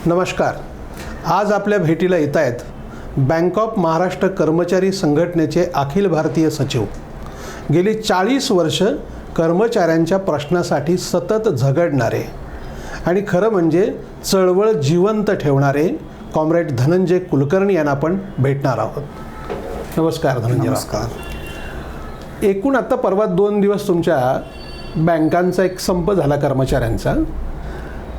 नमस्कार. आज आपल्या भेटीला येत आहेत बँक ऑफ महाराष्ट्र कर्मचारी संघटनेचे अखिल भारतीय सचिव, गेली 40 वर्ष कर्मचाऱ्यांच्या प्रश्नासाठी सतत झगडणारे आणि खरं म्हणजे चळवळ जिवंत ठेवणारे कॉम्रेड धनंजय कुलकर्णी यांना आपण भेटणार आहोत. नमस्कार धनंजय. नमस्कार. एकूण आता परवा 2 दिवस तुमच्या बँकांचा एक संप झाला कर्मचाऱ्यांचा.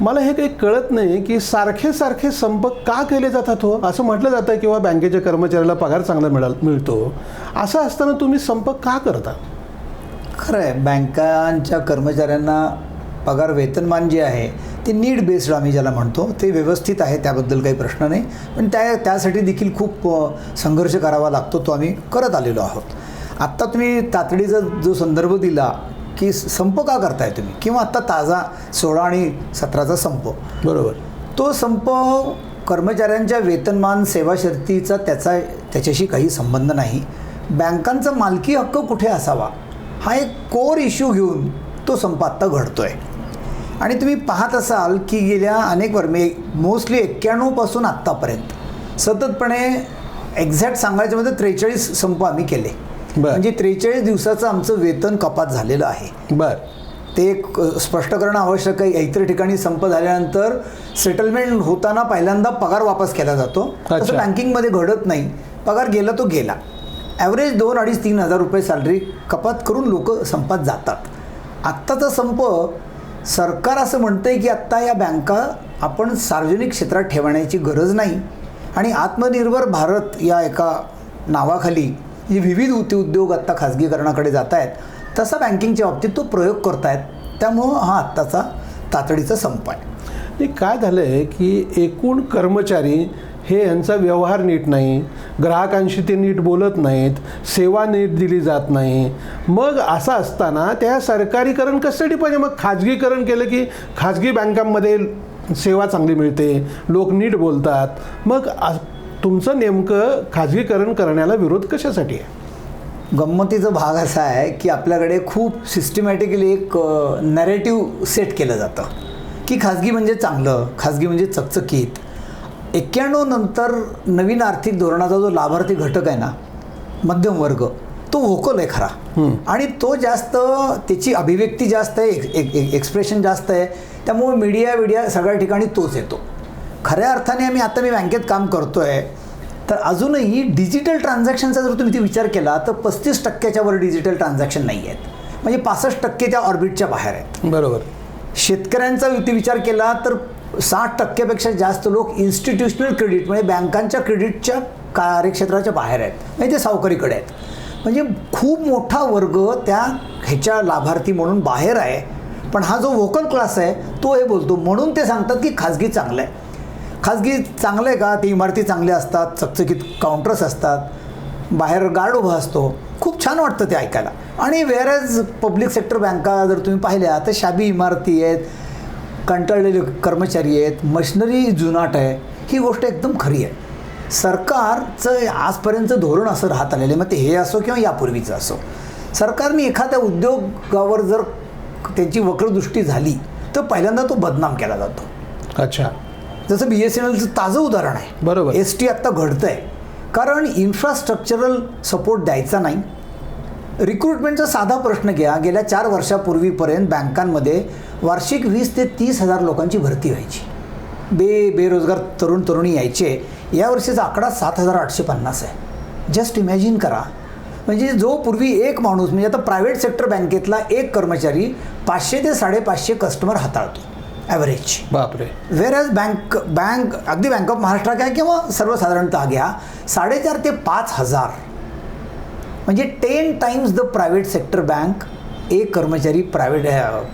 मला हे काही कळत नाही की सारखे संप का केले जातात हो. असं म्हटलं जातं किंवा बँकेच्या कर्मचाऱ्याला पगार चांगला मिळतो, असं असताना तुम्ही संप का करता? खरं आहे, बँकांच्या कर्मचाऱ्यांना पगार वेतनमान जे आहे ते नीड बेस्ड आम्ही ज्याला म्हणतो ते व्यवस्थित आहे, त्याबद्दल काही प्रश्न नाही. पण त्यासाठी देखील खूप संघर्ष करावा लागतो, तो आम्ही करत आलेलो आहोत. आत्ता तुम्ही तातडीचा जो संदर्भ दिला की संप का करताय तुम्ही, किंवा आत्ता ताजा 16 आणि 17चा संप, बरोबर, तो संप कर्मचाऱ्यांच्या वेतनमान सेवा शर्तीचा त्याच्याशी काही संबंध नाही. बँकांचा मालकी हक्क कुठे असावा हा एक कोर इश्यू घेऊन तो संप आत्ता घडतो आहे. आणि तुम्ही पाहत असाल की गेल्या अनेक मोस्टली 91 पासून आत्तापर्यंत सततपणे एक्झॅक्ट सांगायचं म्हणजे 43 संप आम्ही केले. म्हणजे 43 दिवसाचं आमचं वेतन कपात झालेलं आहे. बर, ते एक स्पष्ट करणं आवश्यक आहे. इतर ठिकाणी संप झाल्यानंतर सेटलमेंट होताना पहिल्यांदा पगार वापस केला जातो, तसं बँकिंगमध्ये घडत नाही. पगार गेला तो गेला. ॲव्हरेज 2,500-3 हजार रुपये सॅलरी कपात करून लोक संपात जातात. आत्ताचा संप सरकार असं म्हणतं आहे की आत्ता या बँका आपण सार्वजनिक क्षेत्रात ठेवण्याची गरज नाही आणि आत्मनिर्भर भारत या एका नावाखाली जे विविध उद्योग आत्ता खाजगीकरणाकडे जात आहेत, तसा बँकिंगच्या बाबतीत तो प्रयोग करत आहेत. त्यामुळं हा आत्ताचा तातडीचा संप आहे. काय झालं आहे की एकूण कर्मचारी हे यांचा व्यवहार नीट नाही, ग्राहकांशी ते नीट बोलत नाहीत, सेवा नीट दिली जात नाही. मग असं असताना त्या सरकारीकरण कशासाठी पाहिजे? मग खाजगीकरण केलं की खाजगी बँकांमध्ये सेवा चांगली मिळते, लोक नीट बोलतात. मग तुमचं नेमकं खाजगीकरण करण्याला विरोध कशासाठी आहे? गंमतीचा भाग असा आहे की आपल्याकडे खूप सिस्टमॅटिकली एक नॅरेटिव्ह सेट केलं जातं की खाजगी म्हणजे चांगलं, खाजगी म्हणजे चकचकीत. 91 नंतर नवीन आर्थिक धोरणाचा जो लाभार्थी घटक आहे ना, मध्यम वर्ग, तो व्होकल आहे खरा. आणि तो जास्त, त्याची अभिव्यक्ती जास्त आहे, एक्सप्रेशन जास्त आहे. त्यामुळे मीडिया सगळ्या ठिकाणी तोच येतो. खऱ्या अर्थाने मी बँकेत काम करतो आहे, तर अजूनही डिजिटल ट्रान्झॅक्शनचा जर तुम्ही विचार केला तर 35% वर डिजिटल ट्रान्झॅक्शन नाही आहेत. म्हणजे 65% त्या ऑर्बिटच्या बाहेर आहेत. बरोबर. शेतकऱ्यांचा विचार केला तर 60% जास्त लोक इन्स्टिट्यूशनल क्रेडिट म्हणजे बँकांच्या क्रेडिटच्या कार्यक्षेत्राच्या बाहेर आहेत, म्हणजे ते सावकारीकडे आहेत. म्हणजे खूप मोठा वर्ग त्या ह्याच्या लाभार्थी म्हणून बाहेर आहे. पण हा जो व्होकल क्लास आहे तो हे बोलतो, म्हणून ते सांगतात की खाजगी चांगलं आहे. खाजगी चांगलं आहे का? ते इमारती चांगल्या असतात, चकचकीत काउंटर्स असतात, बाहेर गार्ड उभा असतो, खूप छान वाटतं ते ऐकायला. आणि वेअरएज पब्लिक सेक्टर बँका जर तुम्ही पाहिल्या तर शाबी इमारती आहेत, कंटाळलेले कर्मचारी आहेत, मशिनरी जुनाट आहे. ही गोष्ट एकदम खरी आहे. सरकारचं आजपर्यंतचं धोरण असं राहत आलेलं आहे, मग ते हे असो किंवा यापूर्वीचं असो. सरकारने एखाद्या उद्योगावर जर त्यांची वक्रदृष्टी झाली तर पहिल्यांदा तो बदनाम केला जातो. अच्छा. जसं BSNLचं ताजं उदाहरण आहे. बरोबर. ST आत्ता घडतं आहे कारण इन्फ्रास्ट्रक्चरल सपोर्ट द्यायचा नाही. रिक्रुटमेंटचा साधा प्रश्न घ्या. गेल्या 4 वर्षापूर्वीपर्यंत बँकांमध्ये वार्षिक 20 ते 30 हजार लोकांची भरती व्हायची. बेरोजगार तरुणी यायचे. यावर्षीचा आकडा 7,850 आहे. जस्ट इमॅजिन करा. म्हणजे जो पूर्वी एक माणूस, म्हणजे आता प्रायव्हेट सेक्टर बँकेतला एक कर्मचारी 500 ते 550 कस्टमर हाताळतो ॲव्हरेज. बापरे. वेअरएज बँक अगदी बँक ऑफ महाराष्ट्र घ्या किंवा सर्वसाधारणतः घ्या, 4,500 ते 5,000 म्हणजे 10 times the private sector bank एक कर्मचारी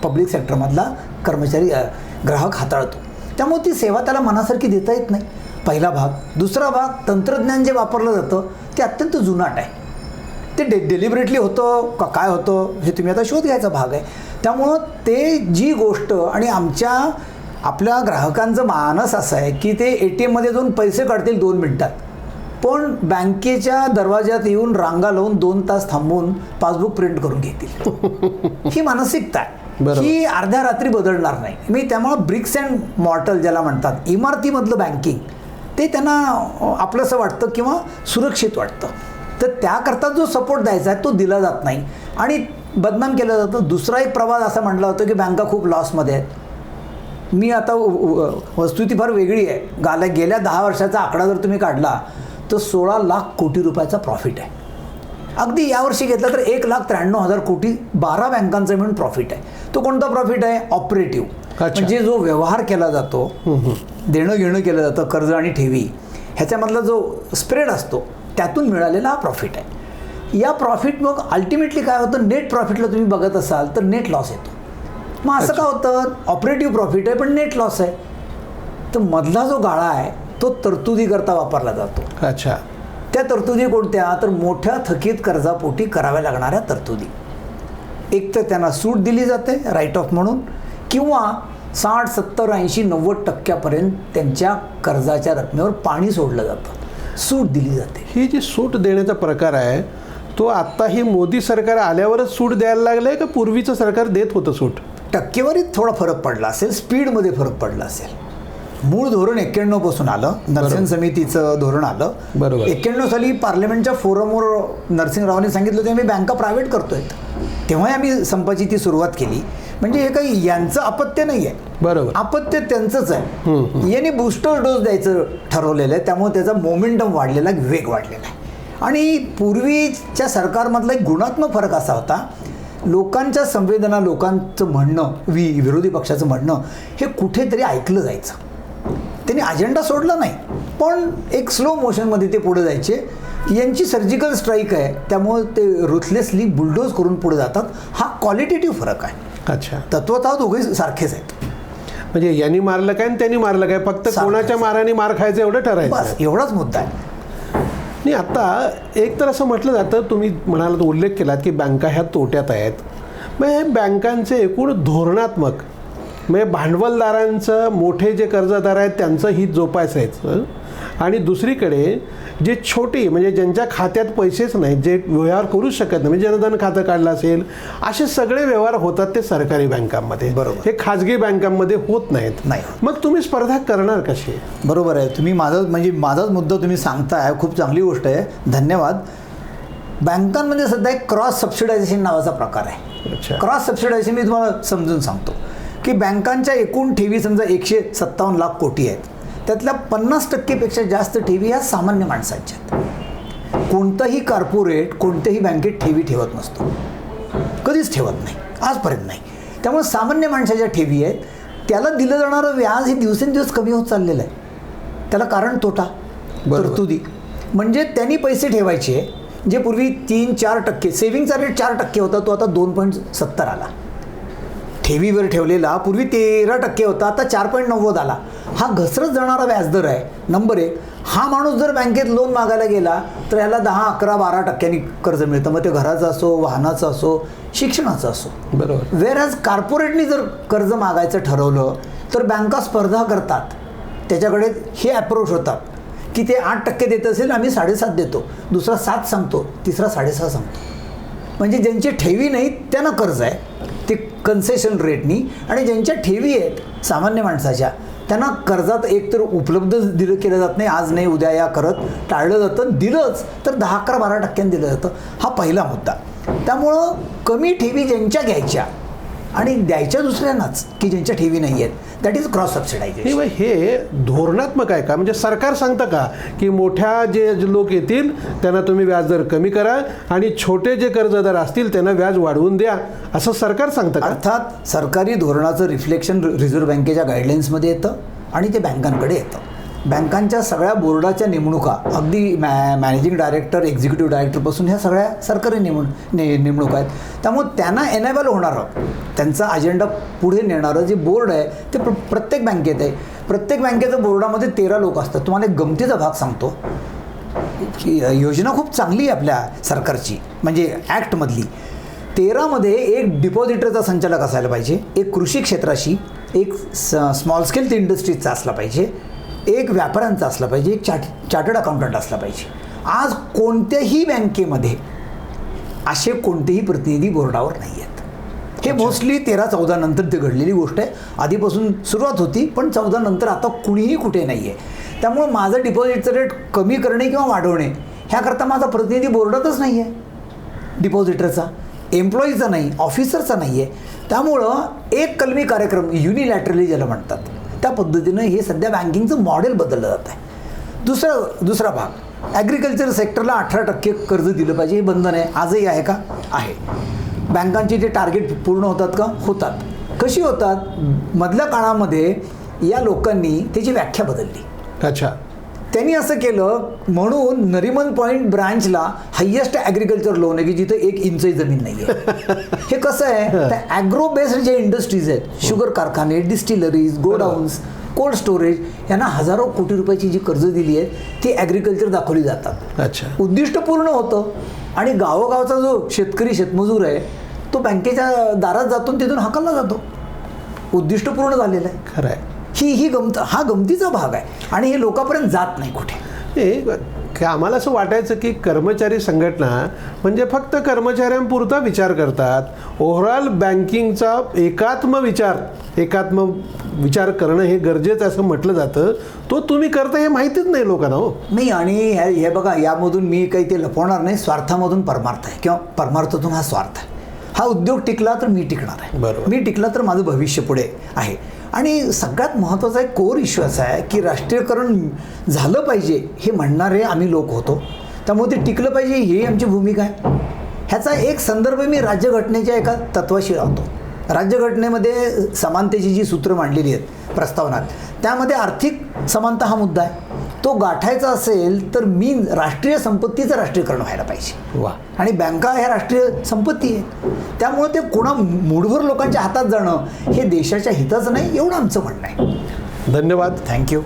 पब्लिक सेक्टरमधला कर्मचारी ग्राहक हाताळतो. त्यामुळे ती सेवा त्याला मनासारखी देता येत नाही. पहिला भाग. दुसरा भाग, तंत्रज्ञान जे वापरलं जातं ते अत्यंत जुनाट आहे. ते डेलिबरेटली होतं का काय होतं हे तुम्ही आता शोध घ्यायचा भाग आहे. त्यामुळं ते जी गोष्ट, आणि आपल्या ग्राहकांचं मानस असं आहे की ते ATMमध्ये जाऊन पैसे काढतील 2 मिनिटात, पण बँकेच्या दरवाजात येऊन रांगा लावून 2 तास थांबून पासबुक प्रिंट करून घेतील. ही मानसिकता आहे. बरोबर. ही अर्ध्या रात्री बदलणार नाही. मी त्यामुळं ब्रिक्स अँड मॉर्टल ज्याला म्हणतात, इमारतीमधलं बँकिंग, ते त्यांना आपलंसं वाटतं किंवा सुरक्षित वाटतं. तर त्याकरता जो सपोर्ट द्यायचा आहे तो दिला जात नाही आणि बदनाम केलं जातं. दुसरा एक प्रवाद असा म्हटला होता की बँका खूप लॉसमध्ये आहेत. मी आता वस्तुस्थिती फार वेगळी आहे. गेल्या 10 वर्षाचा आकडा जर तुम्ही काढला तर 16 लाख कोटी रुपयाचा प्रॉफिट आहे. अगदी यावर्षी घेतला तर 1,93,000 कोटी 12 बँकांचा मिळून प्रॉफिट आहे. तो कोणता प्रॉफिट आहे? ऑपरेटिव्ह. म्हणजे जो व्यवहार केला जातो, देणं घेणं केलं जातं, कर्ज आणि ठेवी, ह्याच्यामधला जो स्प्रेड असतो त्यातून मिळालेला हा प्रॉफिट आहे. या प्रॉफिट मग अल्टिमेटली काय होतं, नेट प्रॉफिटला तुम्ही बघत असाल तर नेट लॉस येतो. मग असं का होतं? ऑपरेटिव्ह प्रॉफिट आहे पण नेट लॉस आहे. तर मधला जो गाळा आहे तो तरतुदीकरता वापरला जातो. अच्छा. त्या तरतुदी कोणत्या? तर मोठ्या थकीत कर्जापोटी कराव्या लागणाऱ्या तरतुदी. एक तर त्यांना सूट दिली जाते राईट ऑफ म्हणून, किंवा 60, 70, 80, 90% त्यांच्या कर्जाच्या रकमेवर पाणी सोडलं जातं, सूट दिली जाते. ही जी सूट देण्याचा प्रकार आहे तो आत्ता ही मोदी सरकार आल्यावरच सूट द्यायला लागलं आहे का पूर्वीचं सरकार देत होतं सूट? टक्केवारीत थोडा फरक पडला असेल, स्पीडमध्ये फरक पडला असेल. मूळ धोरण 91 पासून आलं, नरसिंह समितीचं धोरण आलं. बरोबर. 91 साली पार्लमेंटच्या फोरमवर नरसिंहरावांनी सांगितलं होतं आम्ही बँका प्रायव्हेट करतोय. तेव्हा आम्ही संपाची ती सुरुवात केली. म्हणजे हे काही यांचं अपत्य नाही आहे, बरोबर, अपत्य त्यांचंच आहे. यांनी बूस्टर डोस द्यायचं ठरवलेलं आहे, त्यामुळे त्याचा मोमेंटम वाढलेला, वेग वाढलेला आहे. आणि पूर्वीच्या सरकारमधला एक गुणात्मक फरक असा होता, लोकांच्या संवेदना, लोकांचं म्हणणं, विरोधी पक्षाचं म्हणणं हे कुठेतरी ऐकलं जायचं. त्यांनी अजेंडा सोडला नाही पण एक स्लो मोशनमध्ये ते पुढे जायचे. यांची सर्जिकल स्ट्राईक आहे त्यामुळे ते रुथलेसली बुलडोज करून पुढे जातात. हा क्वालिटेटिव्ह फरक आहे. अच्छा. तत्वतः दोघे सारखेच आहेत. म्हणजे यांनी मारलं काय आणि त्यांनी मारलं काय, फक्त कोणाच्या माराने मार खायचं एवढं ठरायचं, बस एवढाच मुद्दा आहे. नाही, आता एक तर असं म्हटलं जातं, तुम्ही म्हणालात, उल्लेख केलात की बँका ह्या तोट्यात आहेत. मग हे बँकांचे एकूण धोरणात्मक, म्हणजे भांडवलदारांचं, मोठे जे कर्जदार आहेत त्यांचं हित जोपासायचं, आणि दुसरीकडे जे छोटी, म्हणजे ज्यांच्या खात्यात पैसेच नाहीत, जे व्यवहार करू शकत नाही, म्हणजे जनधन खातं काढलं असेल, असे सगळे व्यवहार होतात ते सरकारी बँकांमध्ये. बरोबर. हे खाजगी बँकांमध्ये होत नाहीत. नाही. मग तुम्ही स्पर्धा करणार कशी? बरोबर आहे. तुम्ही माझाच मुद्दा तुम्ही सांगताय, खूप चांगली गोष्ट आहे, धन्यवाद. बँकांमध्ये सध्या एक क्रॉस सबसिडायझेशन नावाचा प्रकार आहे. अच्छा. क्रॉस सबसिडायझेशन मी तुम्हाला समजून सांगतो की बँकांच्या एकूण ठेवी समजा 157 लाख कोटी आहेत, त्यातल्या 50% जास्त ठेवी ह्या सामान्य माणसांच्या आहेत. कोणताही कॉर्पोरेट कोणत्याही बँकेत ठेवी ठेवत नसतो, कधीच ठेवत नाही, आजपर्यंत नाही. त्यामुळे सामान्य माणसाच्या ठेवी आहेत, त्याला दिलं जाणारं व्याज हे दिवसेंदिवस कमी होत चाललेलं आहे. त्याला कारण तोटा, तरतुदी. म्हणजे त्यांनी पैसे ठेवायचे जे पूर्वी 3-4%, सेव्हिंगचा रेट 4% होता, तो आता 2.70 आला. ठेवीवर ठेवलेला पूर्वी 13% होता, आता 4.90 आला. हा घसरत जाणारा व्याजदर आहे. नंबर 1, हा माणूस जर बँकेत लोन मागायला गेला तर ह्याला 10, 11, 12% कर्ज मिळतं. मग ते घराचं असो, वाहनाचं असो, शिक्षणाचं असो. बरोबर. वेरॅज कॉर्पोरेटनी जर कर्ज मागायचं ठरवलं तर बँका स्पर्धा करतात, त्याच्याकडे हे अप्रोच होतात की ते 8% देत असेल, आम्ही 7.5 देतो, दुसरा 7 सांगतो, तिसरा 6.5 सांगतो. म्हणजे ज्यांची ठेवी नाही त्यांना कर्ज आहे ते कन्सेशन रेटनी, आणि ज्यांच्या ठेवी आहेत सामान्य माणसाच्या त्यांना कर्जात एकतर उपलब्ध केलं जात नाही, आज नाही उद्या या करत टाळलं जातं. दिलंच तर 10, 11, 12% दिलं जातं. हा पहिला मुद्दा. त्यामुळं कमी ठेवी ज्यांच्या घ्यायच्या आणि द्यायच्या दुसऱ्यांनाच की ज्यांच्या ठेवी नाही आहेत, दॅट इज क्रॉस सबसिडायझेशन. हे धोरणात्मक आहे का? म्हणजे सरकार सांगतं का की मोठ्या जे लोक येतील त्यांना तुम्ही व्याजदर कमी करा आणि छोटे जे कर्जदार असतील त्यांना व्याज वाढवून द्या, असं सरकार सांगतं का? अर्थात सरकारी धोरणाचं रिफ्लेक्शन रिझर्व्ह बँकेच्या गाईडलाईन्समध्ये येतं आणि ते बँकांकडे येतं. बँकांच्या सगळ्या बोर्डाच्या नेमणुका, अगदी मॅनेजिंग डायरेक्टर, एक्झिक्युटिव्ह डायरेक्टरपासून ह्या सगळ्या सरकारी नेमणुका आहेत. त्यामुळे त्यांना एनेबल होणारं, त्यांचा अजेंडा पुढे नेणारं जे बोर्ड आहे ते प्रत्येक बँकेत आहे. प्रत्येक बँकेच्या बोर्डामध्ये 13 लोक असतात. तुम्हाला एक गमतीचा भाग सांगतो की योजना खूप चांगली आहे आपल्या सरकारची, म्हणजे ॲक्टमधली. 13मध्ये एक डिपॉझिटरचा संचालक असायला पाहिजे, एक कृषी क्षेत्राशी, एक स्मॉल स्केल इंडस्ट्रीजचा असला पाहिजे, एक व्यापाऱ्यांचा असला पाहिजे, एक चार्टर्ड अकाउंटंट असला पाहिजे. आज कोणत्याही बँकेमध्ये असे कोणतेही प्रतिनिधी बोर्डावर नाही आहेत. हे मोस्टली 13-14 नंतर ते घडलेली गोष्ट आहे. आधीपासून सुरुवात होती, पण 14 नंतर आता कुणीही कुठे नाही आहे. त्यामुळे माझं डिपॉझिटचं रेट कमी करणे किंवा वाढवणे ह्याकरता माझा प्रतिनिधी बोर्डातच नाही आहे, डिपॉझिटरचा, एम्प्लॉईचा नाही, ऑफिसरचा नाही आहे. त्यामुळं एक कलमी कार्यक्रम, युनिलॅटरली ज्याला म्हणतात, त्या पद्धतीनं हे सध्या बँकिंगचं मॉडेल बदललं जात आहे. दुसरा भाग, ॲग्रिकल्चर सेक्टरला 18% कर्ज दिलं पाहिजे, हे बंधन आहे. आजही आहे का? आहे. बँकांचे जे टार्गेट पूर्ण होतात का? होतात. कशी होतात? मधल्या काळामध्ये या लोकांनी त्याची व्याख्या बदलली. अच्छा. त्यांनी असं केलं म्हणून नरिमन पॉईंट ब्रांचला हायेस्ट ॲग्रिकल्चर लोन आहे की जिथं 1 इंचही जमीन नाही आहे. हे कसं आहे, तर ॲग्रो बेस्ड जे इंडस्ट्रीज आहेत, शुगर कारखाने, डिस्टिलरीज, गोडाऊन्स, कोल्ड स्टोरेज, यांना हजारो कोटी रुपयाची जी कर्ज दिली आहेत ती ॲग्रिकल्चर दाखवली जातात. अच्छा. उद्दिष्ट पूर्ण होतं आणि गावोगावचा जो शेतकरी शेतमजूर आहे तो बँकेच्या दारात जातो, तिथून हाकलला जातो. उद्दिष्ट पूर्ण झालेलं आहे. खरं आहे. हा गमतीचा भाग आहे आणि हे लोकांपर्यंत जात नाही कुठे. आम्हाला असं वाटायचं की कर्मचारी संघटना म्हणजे फक्त कर्मचाऱ्यांपुरता विचार करतात. ओव्हरऑल बँकिंगचा एकात्म विचार करणं हे गरजेचं असं म्हटलं जातं. तो तुम्ही करता हे माहितीच नाही लोकांना. हो नाही. आणि हे बघा, यामधून मी काही ते लपवणार नाही. स्वार्थामधून परमार्थ आहे किंवा परमार्थातून हा स्वार्थ आहे. हा उद्योग टिकला तर मी टिकणार आहे, बरोबर. मी टिकला तर माझं भविष्य पुढे आहे. आणि सगळ्यात महत्त्वाचा एक कोर इश्यू असा आहे की राष्ट्रीयकरण झालं पाहिजे हे म्हणणारे आम्ही लोक होतो. त्यामुळे ते टिकलं पाहिजे ही आमची भूमिका आहे. ह्याचा एक संदर्भ मी राज्यघटनेच्या एका तत्वाशी लावतो. राज्यघटनेमध्ये समानतेची जी सूत्र मांडलेली आहेत प्रस्तावनात, त्यामध्ये आर्थिक समानता हा मुद्दा आहे. तो गाठायचा असेल तर राष्ट्रीय संपत्तीचं राष्ट्रीयकरण व्हायला पाहिजे. वा. आणि बँका ह्या राष्ट्रीय संपत्ती आहे. त्यामुळे ते मूठभर लोकांच्या हातात जाणं हे देशाच्या हिताचं नाही, एवढं आमचं म्हणणं आहे. धन्यवाद. थँक्यू.